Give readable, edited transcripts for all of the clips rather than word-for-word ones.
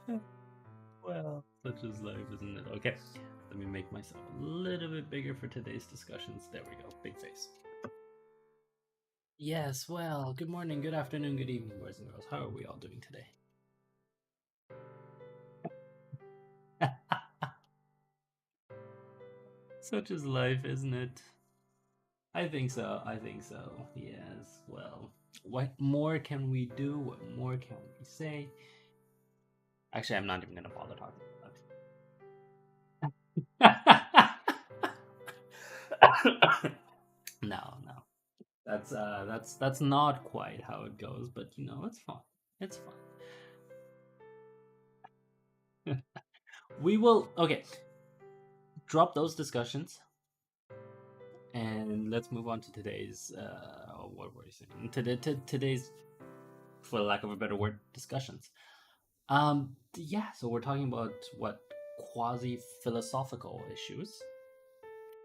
Well, such is life, isn't it? Okay, let me make myself a little bit bigger for today's discussions. There we go, big face. Yes, well, good morning, good afternoon, good evening, boys and girls. How are we all doing today? Such is life, isn't it? I think so. I think so. Yes. Well, what more can we do? What more can we say? Actually, I'm not even gonna bother talking about it. No, no. That's not quite how it goes, but you know, it's fun. It's fun. We will okay. Drop those discussions and let's move on to today's what were you saying? Today's, for lack of a better word, discussions. Yeah, so we're talking about what quasi-philosophical issues.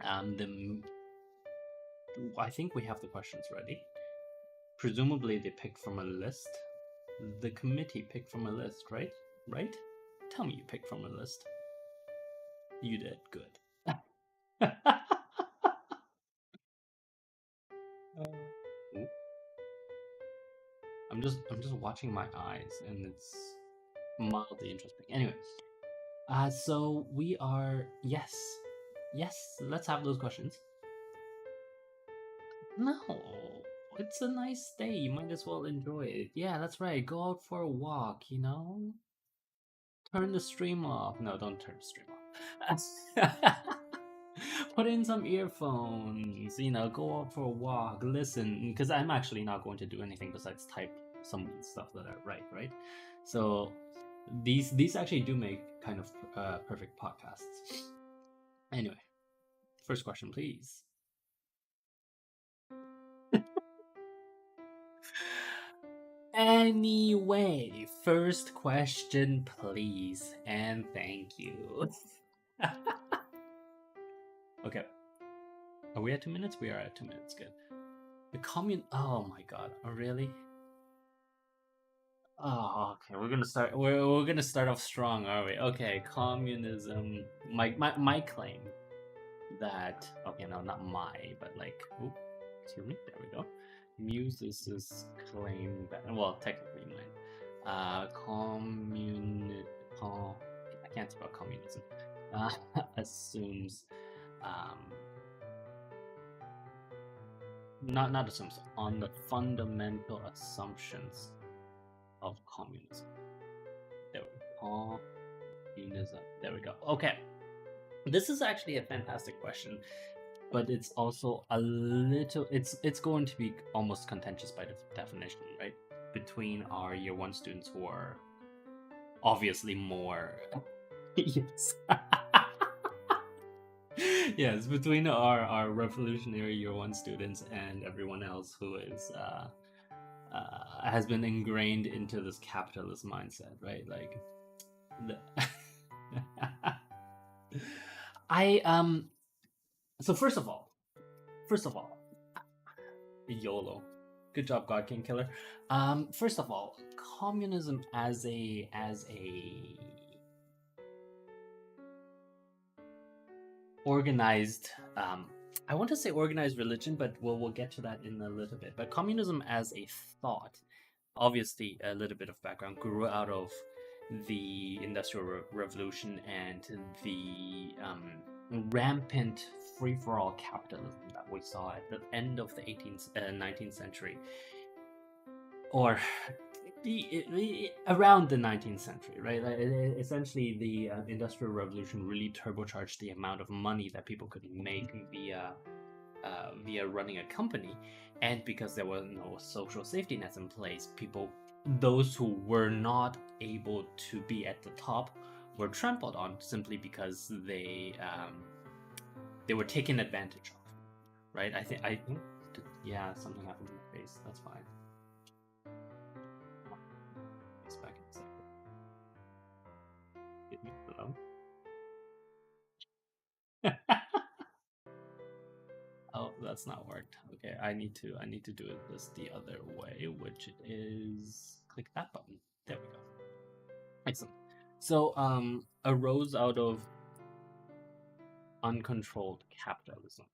The I think we have the questions ready. Presumably, they picked from a list. The committee picked from a list, right? Right? Tell me you picked from a list. You did good. I'm just watching my eyes, and it's mildly interesting. Anyway, so we are yes. Let's have those questions. No, it's a nice day. You might as well enjoy it. Yeah, that's right. Go out for a walk. You know, turn the stream off. No, don't turn the stream off. Put in some earphones. You know, go out for a walk. Listen, because I'm actually not going to do anything besides type some stuff that I write. Right. So these actually do make kind of perfect podcasts. Anyway, first question, please. Anyway, first question, please, and thank you. Okay, are we at 2 minutes? We are at 2 minutes. Good. The commune. Oh my god. Oh really? Oh, okay. We're gonna start. We're gonna start off strong, are we? Okay, communism. My claim that. Okay, no, not my, but like. Oop, excuse me. There we go. Muses' claim that. Well, technically mine. Commun. I can't spell communism. Assumes. Um, not assumes, on the fundamental assumptions of communism. There we go. Communism. There we go. Okay. This is actually a fantastic question, but it's also a little it's going to be almost contentious by definition, right? Between our year one students who are obviously more yes. Yes, between our revolutionary year one students and everyone else who is has been ingrained into this capitalist mindset, right? Like, the I So first of all, YOLO. Good job, God King Killer. First of all, communism as a organized I want to say organized religion, but we'll get to that in a little bit. But communism as a thought, obviously a little bit of background, grew out of the Industrial Revolution and the rampant free-for-all capitalism that we saw at the end of the 19th century, or around the 19th century, right? Like, essentially, the Industrial Revolution really turbocharged the amount of money that people could make via running a company, and because there were no social safety nets in place, those who were not able to be at the top, were trampled on simply because they were taken advantage of, right? I think yeah, something happened in the face. That's fine. It's back in a second. Get me below. Oh, that's not worked. Okay, I need to do it this the other way, which is click that button. There we go. Excellent. So arose out of uncontrolled capitalism.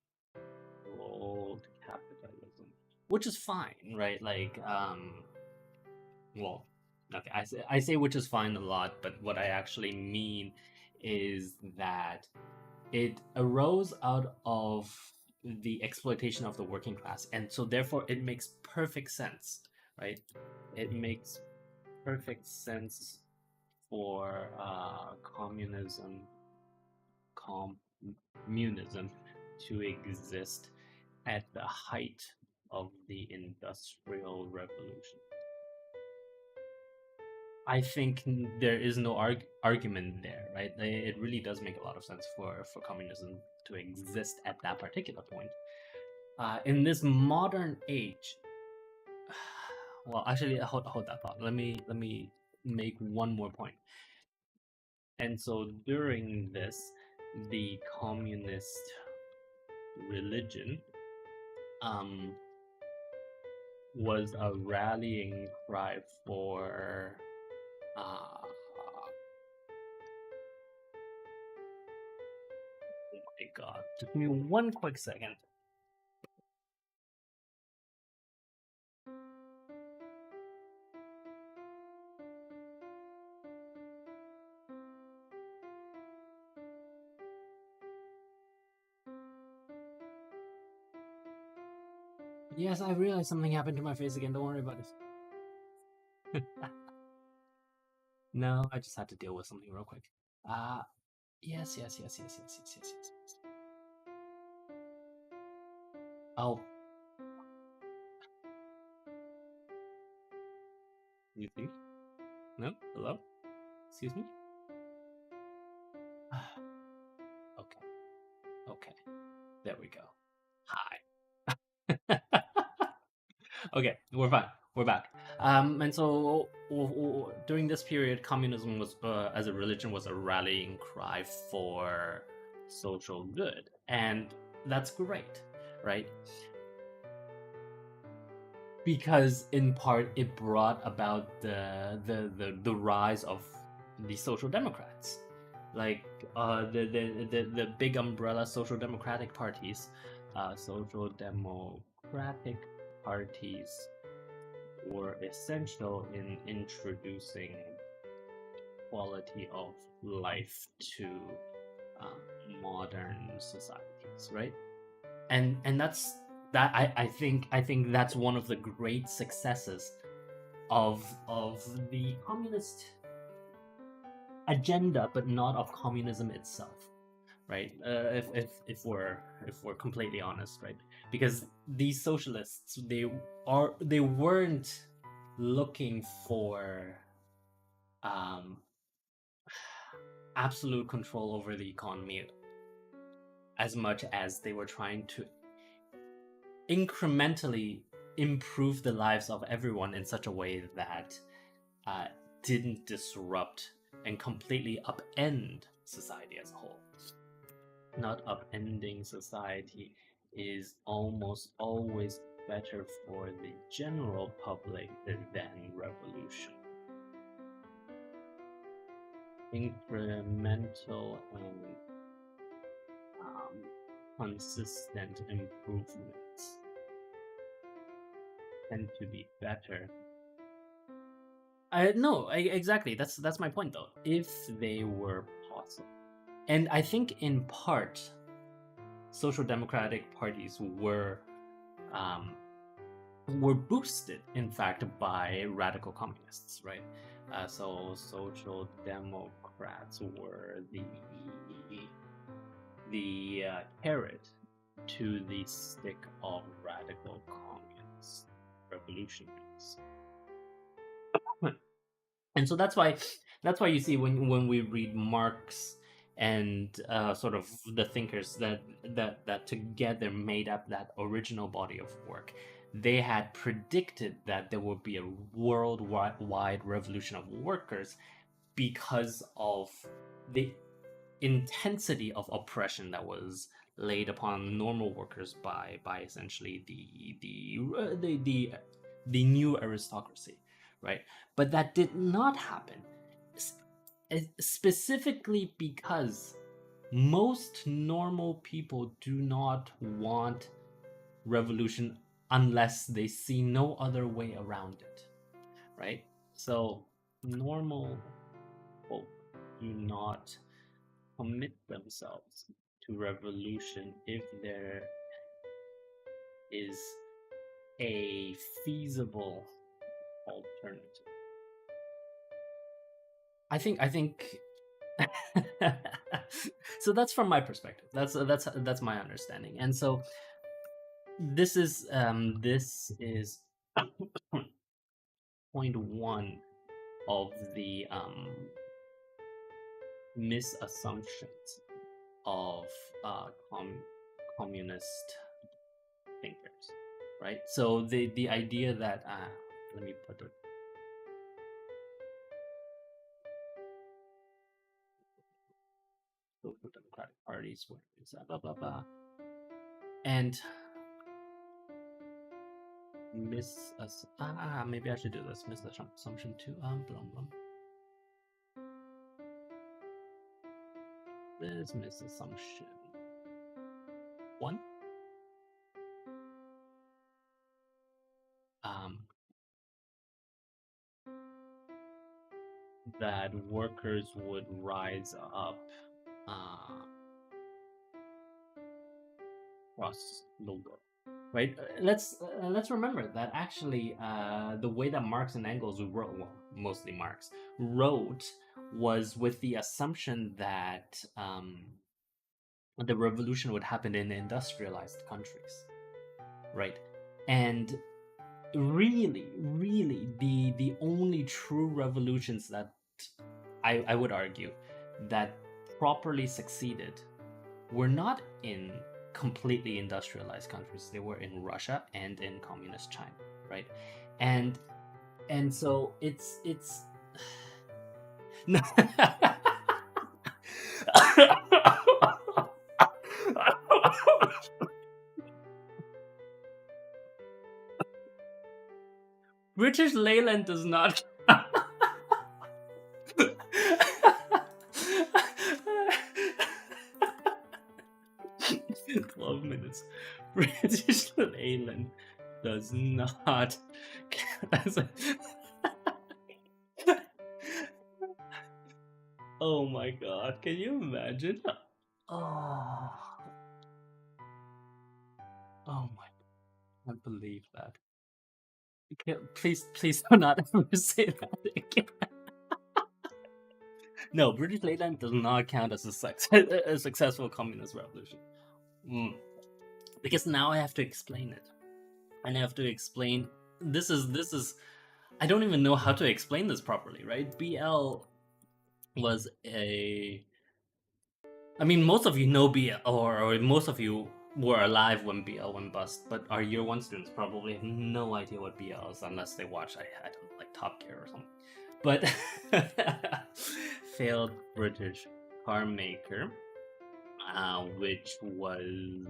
Controlled capitalism. Which is fine, right? Like well, okay, I say which is fine a lot, but what I actually mean is that it arose out of the exploitation of the working class, and so therefore it makes perfect sense, right? It makes perfect sense for communism to exist at the height of the Industrial Revolution. I think there is no argument there, right? It really does make a lot of sense for communism to exist at that particular point. In this modern age, well, actually, hold that thought. Let me make one more point. And so during this, the communist religion um, was a rallying cry for oh my god, just give me one quick second. Yes, I realized something happened to my face again. Don't worry about it. No, I just had to deal with something real quick. Uh yes. Oh, you think? No? Hello? Excuse me? Okay. Okay. There we go. Hi. Okay, we're fine. We're back. And so during this period, communism was, as a religion, was a rallying cry for social good, and that's great, right? Because in part it brought about the rise of the social democrats, like the big umbrella social democratic parties. Social democratic parties were essential in introducing quality of life to um, modern societies, right? And I think that's one of the great successes of the communist agenda, but not of communism itself, right? If we're completely honest, right? Because these socialists, they weren't looking for um, absolute control over the economy as much as they were trying to incrementally improve the lives of everyone in such a way that uh, didn't disrupt and completely upend society as a whole. Not upending society is almost always better for the general public than revolution. Incremental and consistent improvements tend to be better. No, exactly. That's my point though. If they were possible, and I think in part, social democratic parties um, were boosted, in fact, by radical communists, right? So social democrats were the carrot to the stick of radical communist revolutionaries. And so that's why you see when we read Marx and sort of the thinkers that together made up that original body of work, they had predicted that there would be a worldwide revolution of workers because of the intensity of oppression that was laid upon normal workers by essentially the new aristocracy, right? But that did not happen. specifically because most normal people do not want revolution unless they see no other way around it, right? So normal folk do not commit themselves to revolution if there is a feasible alternative. I think so that's from my perspective. That's my understanding. And so this is point one of the misassumptions of communist thinkers, right? So the idea that let me put it, social democratic parties, where is that, blah blah blah, and maybe I should do this misassumption two, blum blum. This misassumption one, um that workers would rise up uh, across the world, right? Let's remember that actually the way that Marx and Engels wrote, well, mostly Marx wrote, was with the assumption that the revolution would happen in industrialized countries, right? And really, the only true revolutions that I would argue that properly succeeded were not in completely industrialized countries. They were in Russia and in communist China, right? And so it's no. British Leyland does not. 12 minutes. British Leyland does not. Oh my god, can you imagine? Oh, oh my, I can't believe that. Please do not ever say that again. No, British Leyland does not count as a successful communist revolution. Mm. Because now I have to explain it. And I have to explain. This is. I don't even know how to explain this properly, right? BL was a. I mean, most of you know BL, or most of you were alive when BL went bust, but our year one students probably have no idea what BL is unless they watch, I don't know, like Top Gear or something. But failed British car maker, which was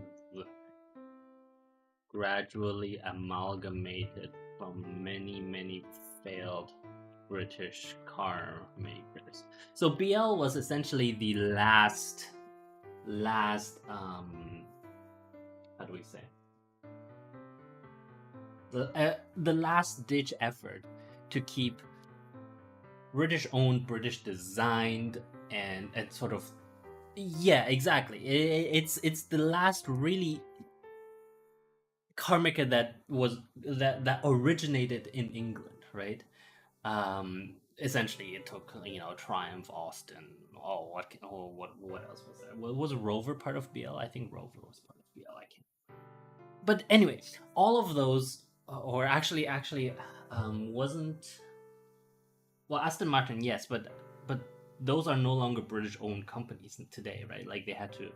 gradually amalgamated from many failed British car makers. So BL was essentially the last how do we say, the last ditch effort to keep British owned, British designed, and sort of, yeah, exactly. It's the last really car maker that was that originated in England, right? Essentially, it took, Triumph, Austin. What else was there? Was Rover part of BL? I think Rover was part of BL. I can't. But anyway, all of those, or actually, wasn't, well, Aston Martin, yes, but those are no longer British owned companies today, right? Like they had to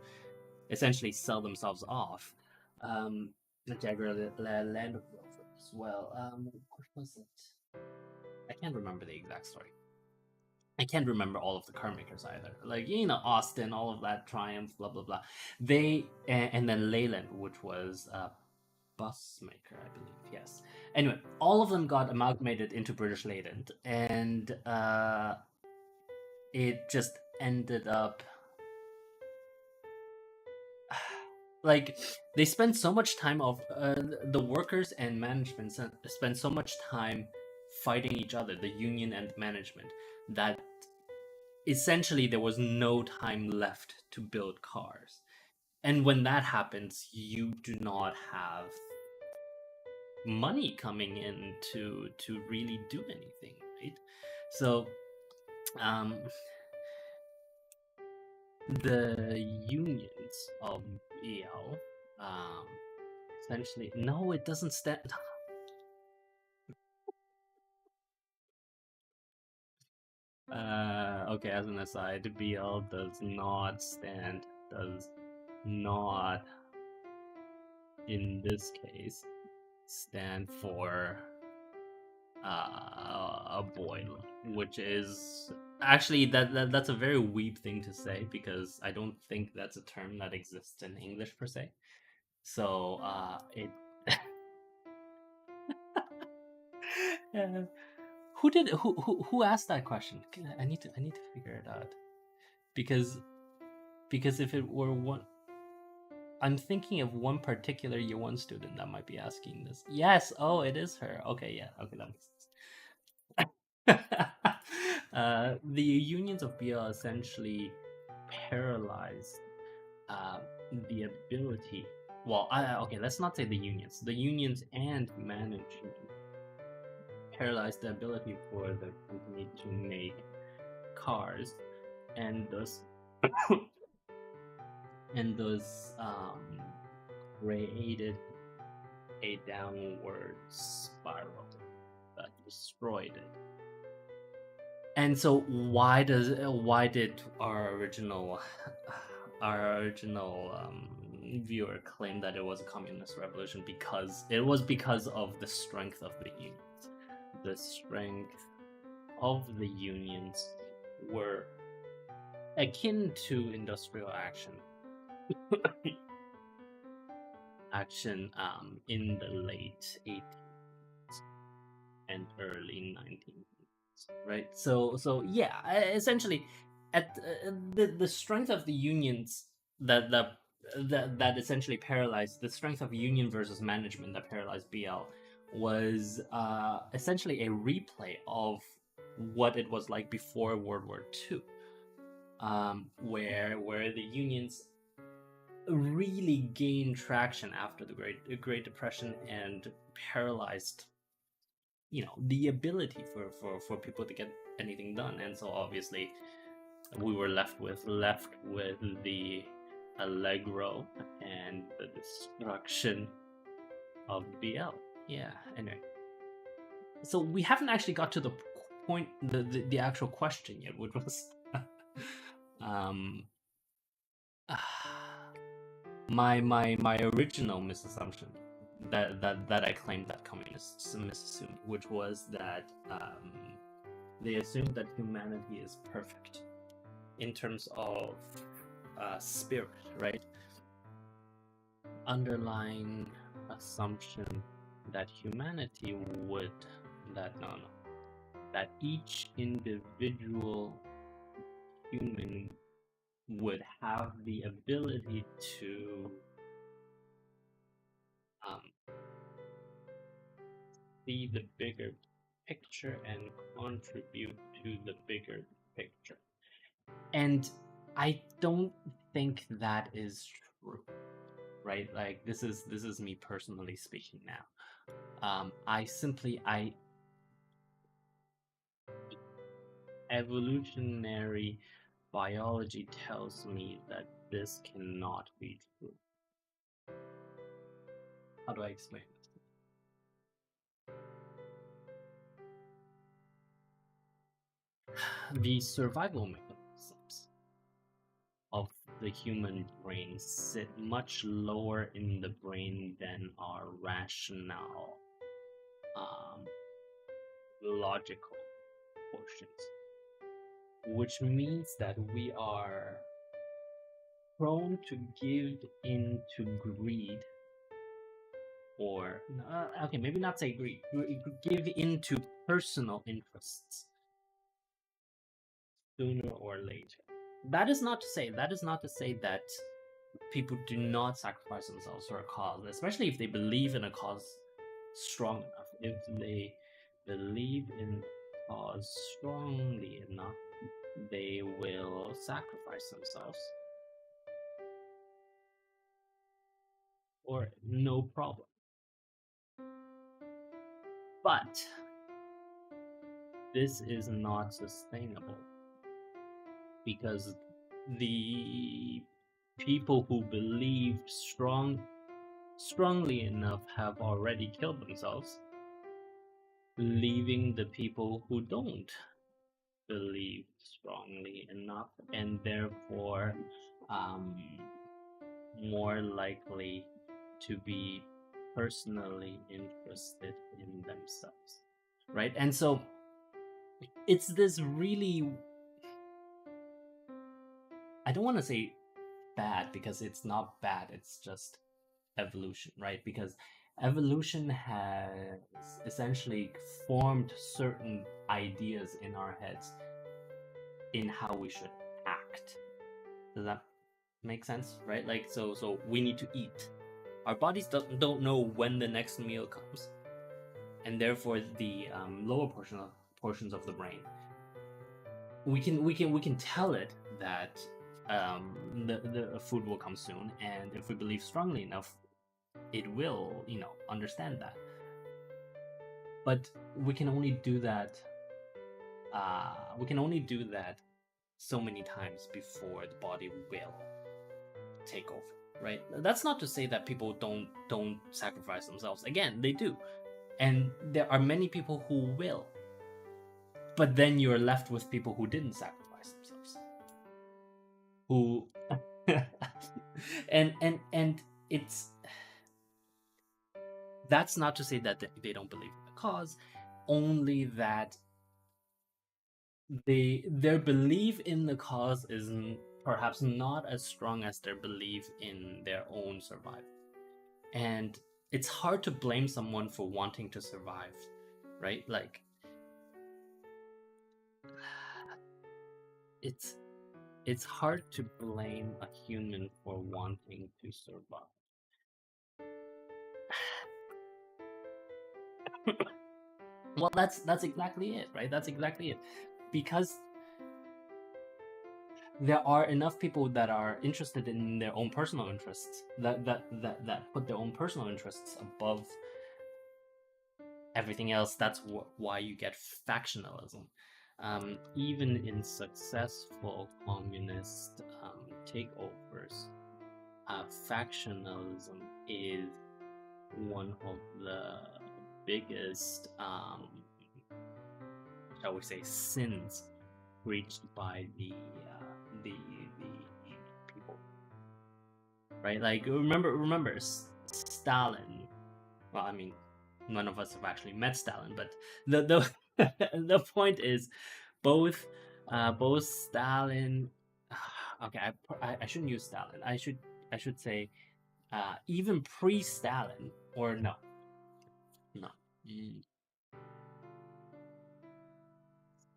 essentially sell themselves off. The Jaguar Land Rover as well. What was it? I can't remember the exact story. I can't remember all of the car makers either. Like, Austin, all of that, Triumph, blah blah blah. And then Leyland, which was a bus maker, I believe. Yes. Anyway, all of them got amalgamated into British Leyland, and it just ended up like they spend so much time of the workers and management spend so much time fighting each other, the union and management, that essentially there was no time left to build cars. And when that happens, you do not have money coming in to really do anything, right? So um the unions of BL um essentially, no, it doesn't stand. Okay, as an aside, BL does not, in this case, stand for a boil, which is actually that's a very weeb thing to say because I don't think that's a term that exists in English per se. So it uh, who asked that question? I need to figure it out because if it were one, I'm thinking of one particular year one student that might be asking this. Yes, oh, it is her. Okay, yeah, okay, that makes sense. The unions of BL essentially paralyzed uh, the ability. Well, okay, let's not say the unions. The unions and management paralyzed the ability for the company to make cars, and thus and thus created a downward spiral that destroyed it. And so why did our original viewer claim that it was a communist revolution? Because it was because of the strength of the unions. The strength of the unions were akin to industrial action in the late 80s and early 1900s, right? So yeah, essentially, at the strength of the unions that that that essentially paralyzed the strength of union versus management that paralyzed BL was essentially a replay of what it was like before World War II, where the unions really gained traction after the Great Depression and paralyzed, the ability for people to get anything done. And so obviously we were left with the Allegro and the destruction of BL. Yeah, anyway, so we haven't actually got to the point, the actual question yet, which was um my original misassumption that I claimed that communists misassumed, which was that they assumed that humanity is perfect in terms of spirit, right? Underlying assumption that humanity would that no no that each individual human would have the ability to um, see the bigger picture and contribute to the bigger picture. And I don't think that is true, right? Like this is me personally speaking now. I evolutionary biology tells me that this cannot be true. How do I explain this? The survival mechanisms of the human brain sit much lower in the brain than our rational, um, logical portions, which means that we are prone to give into greed, or okay, maybe not say greed, give into personal interests sooner or later. That is not to say that people do not sacrifice themselves for a cause, especially if they believe in a cause strong enough. If they believe in a cause strongly enough, they will sacrifice themselves or no problem. But this is not sustainable because the people who believed strongly enough have already killed themselves, leaving the people who don't believe strongly enough and therefore um, more likely to be personally interested in themselves, right? And so it's this really, I don't want to say bad because it's not bad, it's just evolution, right? Because evolution has essentially formed certain ideas in our heads in how we should act. Does that make sense? Right? Like so we need to eat. Our bodies don't know when the next meal comes, and therefore the lower portions of the brain, we can tell it that the food will come soon, and if we believe strongly enough, it will understand that. But we can only do that. We can only do that so many times before the body will take over, right? That's not to say that people don't sacrifice themselves. Again, they do, and there are many people who will. But then you're left with people who didn't sacrifice themselves, who and it's that's not to say that they don't believe in the cause, only that their belief in the cause is perhaps not as strong as their belief in their own survival. And it's hard to blame someone for wanting to survive, right? Like it's hard to blame a human for wanting to survive. Well, that's exactly it, right? That's exactly it. Because there are enough people that are interested in their own personal interests, that put their own personal interests above everything else. That's why you get factionalism. Even in successful communist takeovers, factionalism is one of the biggest, shall we say, sins reached by the people, right? Like remember Stalin. Well, I mean, none of us have actually met Stalin, but the the point is, both Stalin. Okay, I shouldn't use Stalin. I should say even pre-Stalin, or no. Mm,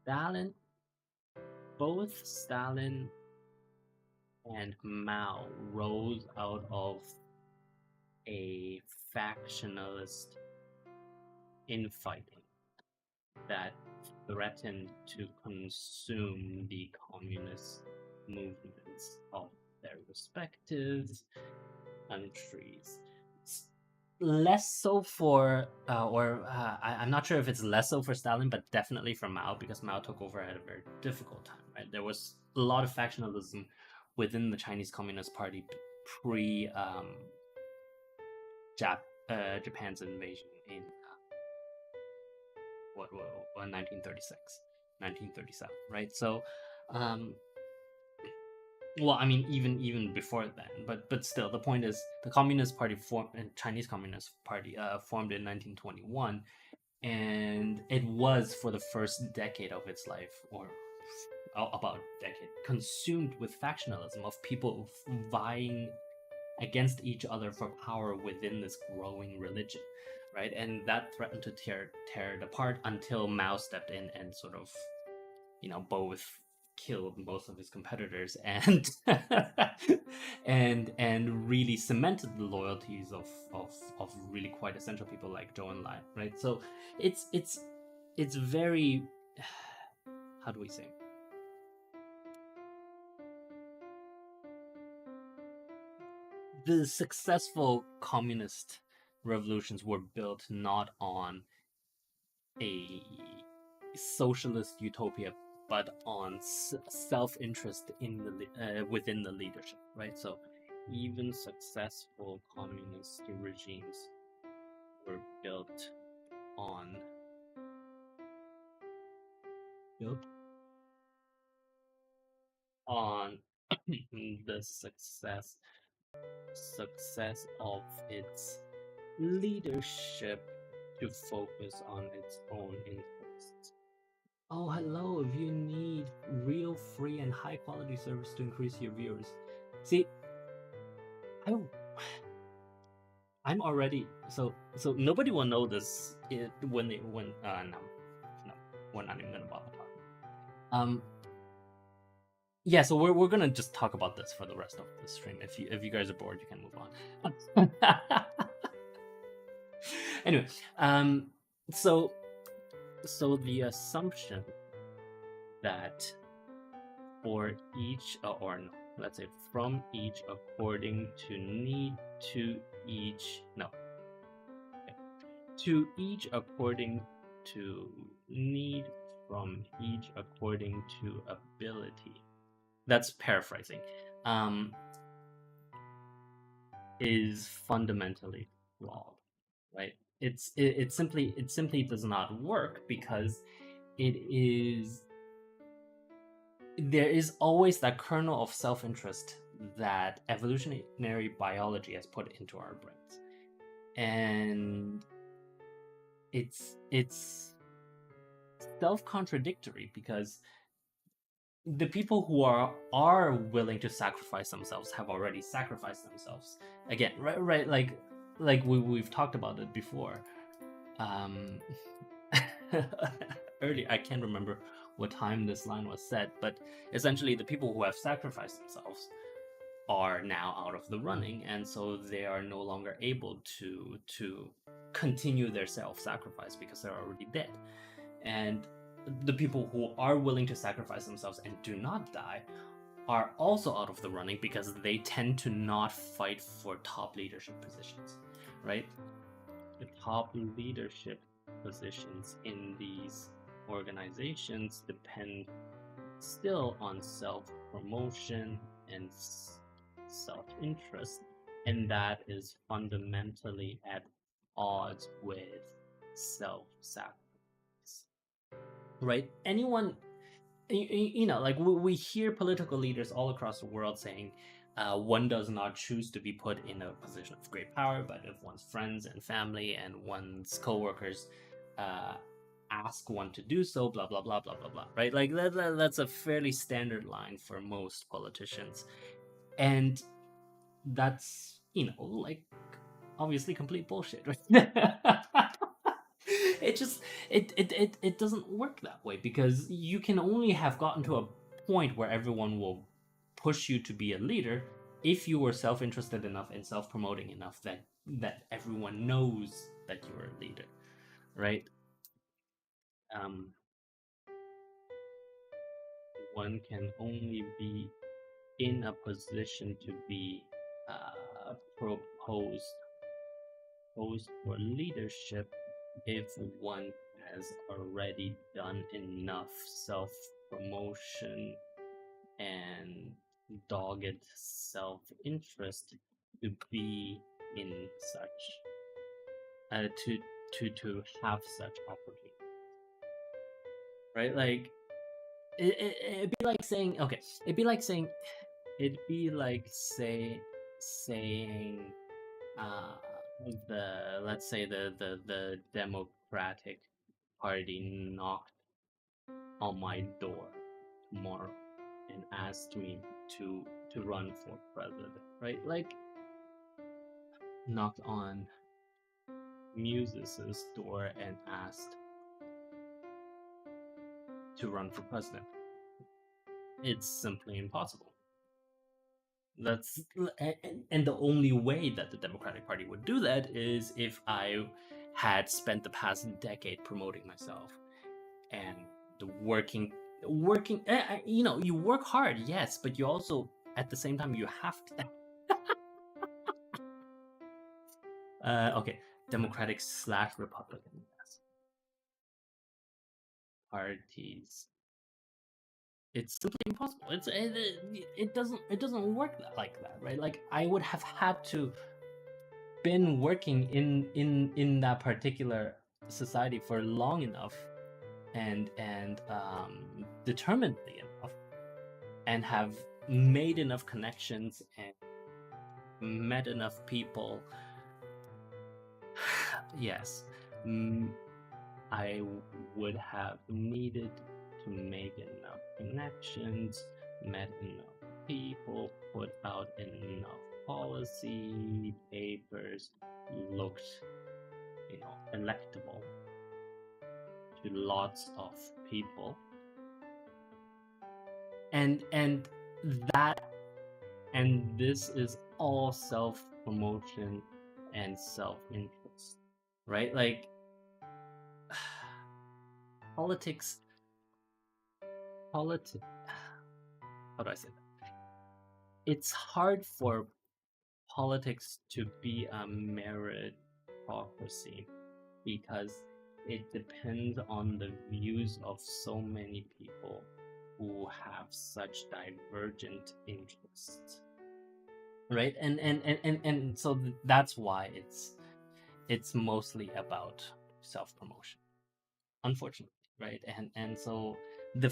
Stalin, both Stalin and Mao rose out of a factionalist infighting that threatened to consume the communist movements of their respective countries. Less so for, I'm not sure if it's less so for Stalin, but definitely for Mao, because Mao took over at a very difficult time. Right, there was a lot of factionalism within the Chinese Communist Party pre Japan's invasion in what 1936, 1937, right? So, um, well, I mean, even before then, but still, the point is, the Communist Party formed, Chinese Communist Party formed in 1921, and it was for the first decade of its life, or about a decade, consumed with factionalism of people vying against each other for power within this growing religion, right? And that threatened to tear it apart until Mao stepped in and sort of, both killed most of his competitors and and really cemented the loyalties of really quite essential people like Zhou Enlai, right? So it's very how do we say, the successful communist revolutions were built not on a socialist utopia, but on self-interest in the within the leadership, right? So even successful communist regimes were on built on the success of its leadership to focus on its own interests. Oh, hello. If you need real, free, and high quality service to increase your viewers. See, I, I'm already so nobody will know this when no, we're not even gonna bother talking. Um, yeah, so we're gonna just talk about this for the rest of the stream. If you guys are bored, you can move on. Anyway, so the assumption that for each or no, let's say from each according to need to each no okay, to each according to need from each according to ability. That's paraphrasing. Um, is fundamentally flawed, right? It simply does not work because it is there is always that kernel of self-interest that evolutionary biology has put into our brains, and it's self-contradictory because the people who are willing to sacrifice themselves have already sacrificed themselves again, right, like we've talked about it before. um Early, I can't remember what time this line was said, but essentially the people who have sacrificed themselves are now out of the running, and so they are no longer able to continue their self-sacrifice because they're already dead. And the people who are willing to sacrifice themselves and do not die are also out of the running because they tend to not fight for top leadership positions, right? The top leadership positions in these organizations depend still on self promotion and self interest, and that is fundamentally at odds with self sacrifice, right? Anyone, like we hear political leaders all across the world saying, one does not choose to be put in a position of great power, but if one's friends and family and one's coworkers uh, ask one to do so, blah blah blah blah blah blah, right? Like that's a fairly standard line for most politicians, and that's like obviously complete bullshit, right? it just it doesn't work that way because you can only have gotten to a point where everyone will push you to be a leader if you were self-interested enough and self-promoting enough that everyone knows that you're a leader, right? um One can only be in a position to be proposed posed for leadership if one has already done enough self promotion and dogged self interest to be in such to have such opportunity, right? Like it'd be like saying okay, it'd be like saying uh the let's say the Democratic Party knocked on my door tomorrow and asked me to run for president, right? Like knocked on Muses' door and asked to run for president. It's simply impossible. That's and the only way that the Democratic Party would do that is if I had spent the past decade promoting myself and the working you work hard, yes, but you also at the same time you have to okay, Democratic slash Republican, yes, parties. It's simply impossible. It doesn't work like that, right? Like I would have had to been working in that particular society for long enough and determinedly enough, and have made enough connections and met enough people. Yes, mm, I would have needed to make enough connections, met enough people, put out enough policy papers, looked, electable to lots of people, and that and this is all self promotion and self interest, right? Like politics, politics. How do I say that? It's hard for politics to be a meritocracy because it depends on the views of so many people who have such divergent interests, right? And so that's why it's mostly about self promotion, unfortunately, right? And so the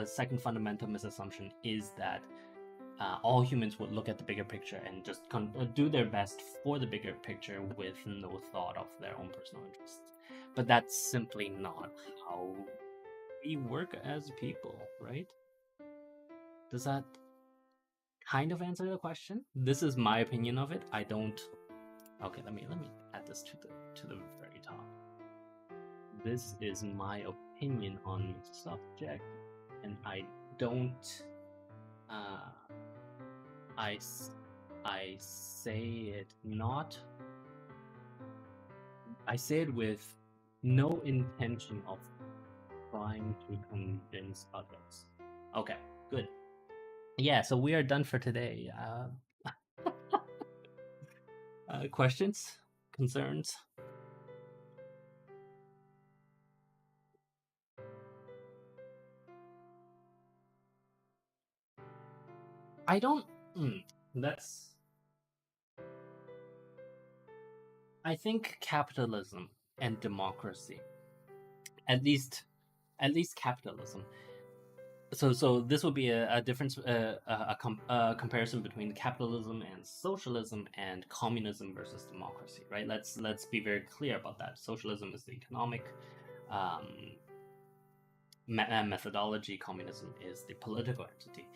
second fundamental misassumption is that all humans would look at the bigger picture and just do their best for the bigger picture with no thought of their own personal interests. But that's simply not how we work as people, right? Does that kind of answer the question? This is my opinion of it. I don't. Okay, let me add this to the very top. This is my opinion on the subject, and I don't. Uh, I I say it not. I say it with no intention of trying to convince others. Okay, good. Yeah, so we are done for today. Questions, concerns? I don't. That's. I think capitalism and democracy, at least, capitalism. So this would be a difference, a comparison between capitalism and socialism and communism versus democracy, right? Let's be very clear about that. Socialism is the economic um, methodology. Communism is the political entity.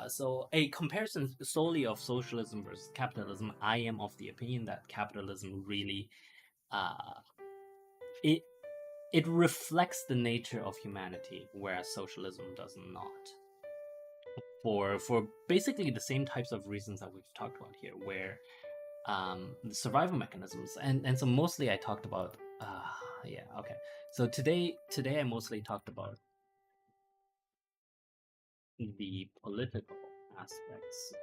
So a comparison solely of socialism versus capitalism, I am of the opinion that capitalism really uh, it it reflects the nature of humanity, whereas socialism does not. For basically the same types of reasons that we've talked about here, where the survival mechanisms, and so mostly I talked about. Yeah, okay. So today I mostly talked about the political aspects.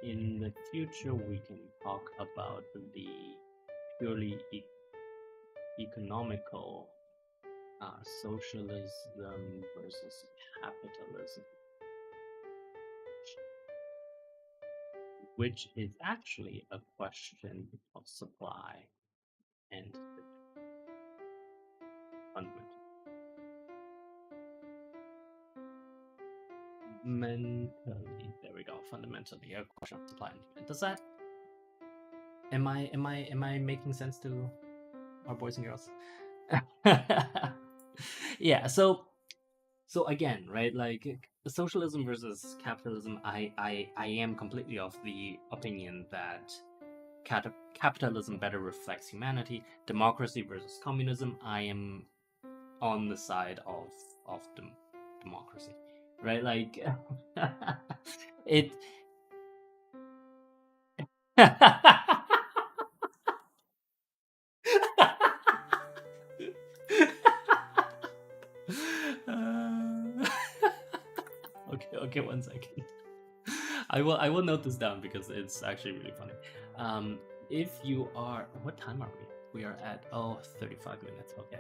In the future, we can talk about the purely economical socialism versus capitalism, which is actually a question of supply and fundamentally. There we go. Fundamentally, a question of supply and demand. Does that? Am I making sense to our boys and girls? Yeah. So again, right? Like socialism versus capitalism. I am completely of the opinion that capitalism better reflects humanity. Democracy versus communism. I am on the side of democracy. right? Like it. Uh, okay, okay, one second. I will note this down because it's actually really funny. If you are, what time are we? We are at 35 minutes. Okay.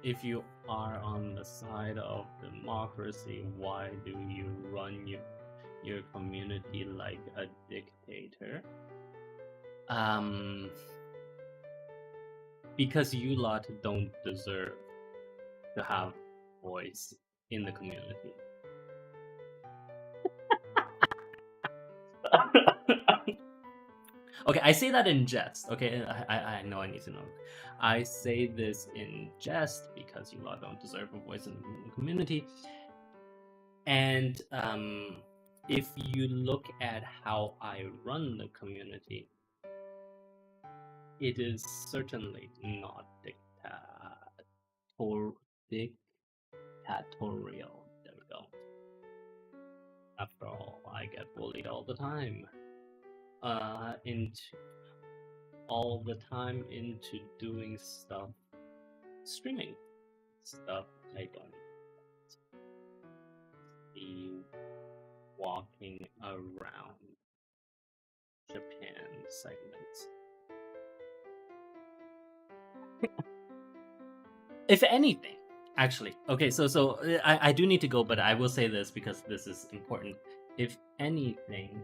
If you are on the side of democracy, why do you run your community like a dictator? Um, because you lot don't deserve to have voice in the community. Okay, I say that in jest. Okay, I know I need to know. I say this in jest because you lot don't deserve a voice in the community. And if you look at how I run the community, it is certainly not dictatorial. There we go. After all, I get bullied all the time. Into all the time into doing stuff, streaming stuff I don't see walking around Japan segments. If anything, actually, okay, I do need to go, but I will say this because this is important. If anything,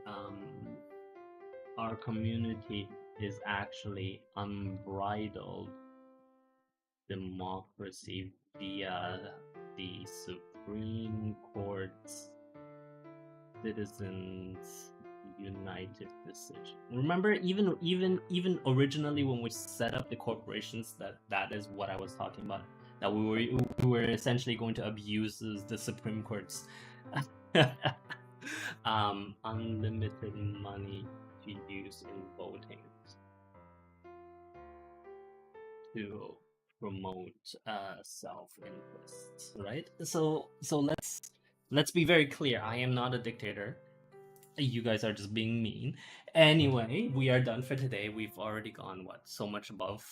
our community is actually unbridled democracy via the Supreme Court's Citizens United decision. Remember, even originally when we set up the corporations, that is what I was talking about. That we were essentially going to abuse the Supreme Court's unlimited money to use in voting to promote self-interest, right? So let's be very clear. I am not a dictator. You guys are just being mean. Anyway, we are done for today. We've already gone so much above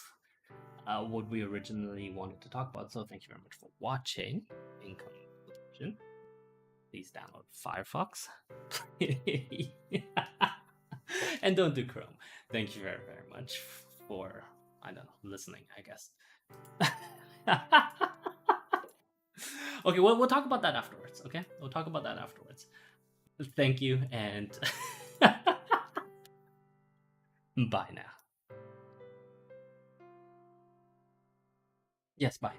what we originally wanted to talk about. So thank you very much for watching. In conclusion, please download Firefox. And don't do Chrome. Thank you very, very much for, I don't know, listening, I guess. Okay, we'll talk about that afterwards, okay? We'll talk about that afterwards. Thank you, and bye now. Yes, bye.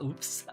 Oops.